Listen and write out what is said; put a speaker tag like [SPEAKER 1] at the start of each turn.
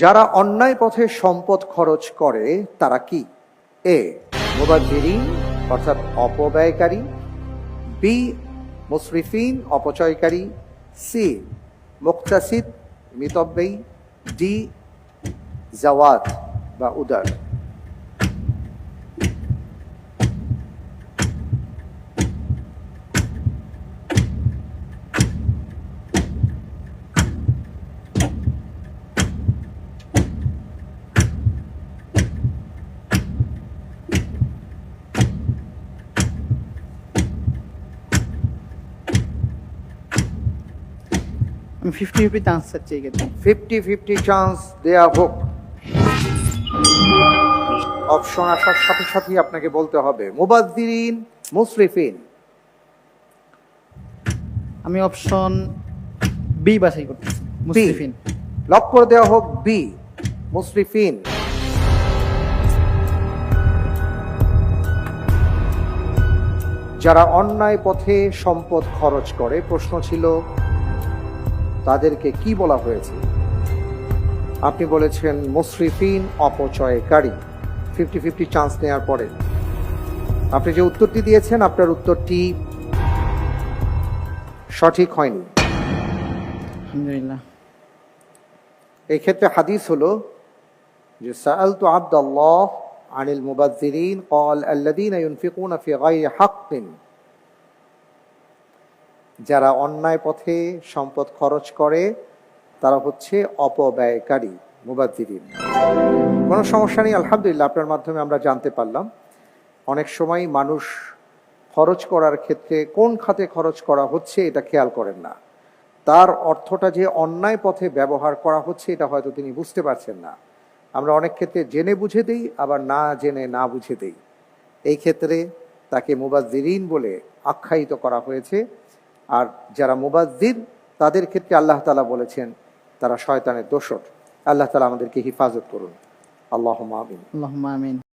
[SPEAKER 1] যারা অন্যায় পথে সম্পদ খরচ করে তারা কি? এ মুবাজ্জিরিন অর্থাৎ অপব্যয়কারী, বি মুসরিফিন অপচয়কারী, সি মুক্তাসিদ মিতব্যয়ী, ডি জাওয়াদ বা উদার।
[SPEAKER 2] আমি 50-50 আনসার চাই কিন্তু
[SPEAKER 1] 50-50 চান্স দেয়া হোক। অপশন আসার সাথে সাথেই আপনাকে বলতে হবে মুবাজ্জিরিন, মুসরিফিন।
[SPEAKER 2] আমি অপশন বি বাছাই করতেছি, মুসরিফিন।
[SPEAKER 1] লক করে দেওয়া হোক বি মুসরিফিন। যারা অন্যায় পথে সম্পদ খরচ করে, প্রশ্ন ছিল তাদেরকে কি বলা হয়েছে? আপনি বলেছেন মুসরিফিন অপচয়কারী। 50-50 চান্স নেওয়ার পরে আপনি যে উত্তরটি দিয়েছেন আপনার উত্তরটি সঠিক হয়নি।
[SPEAKER 2] আলহামদুলিল্লাহ।
[SPEAKER 1] এই ক্ষেত্রে হাদিস হলো যে সাআলতু আব্দাল্লাহ আনিল মুবাজ্জিরিন ক্বাল আল্লাযীনা ইউনফিকুনা ফি গায়রি হাক্কিন। যারা অন্যায় পথে সম্পদ খরচ করে তারা হচ্ছে অপব্যয়কারী, মুবাজ্জিরিন। কোনো সমস্যা নেই, আলহামদুলিল্লাহ। আপনার মাধ্যমে আমরা জানতে পারলাম অনেক সময় মানুষ খরচ করার ক্ষেত্রে কোন খাতে খরচ করা হচ্ছে এটা খেয়াল করেন না। তার অর্থটা যে অন্যায় পথে ব্যবহার করা হচ্ছে এটা হয়তো তিনি বুঝতে পারছেন না। আমরা অনেক ক্ষেত্রে জেনে বুঝে দেই, আবার না জেনে না বুঝে দেই। এই ক্ষেত্রে তাকে মুবাজ্জিরিন বলে আখ্যায়িত করা হয়েছে। আর যারা মুবাজ্জির তাদের ক্ষেত্রে আল্লাহ তাআলা বলেছেন তারা শয়তানের দোসর। আল্লাহ তাআলা আমাদেরকে হিফাজত করুন। আল্লাহুম্মা আমিন।
[SPEAKER 2] আল্লাহুম্মা আমিন।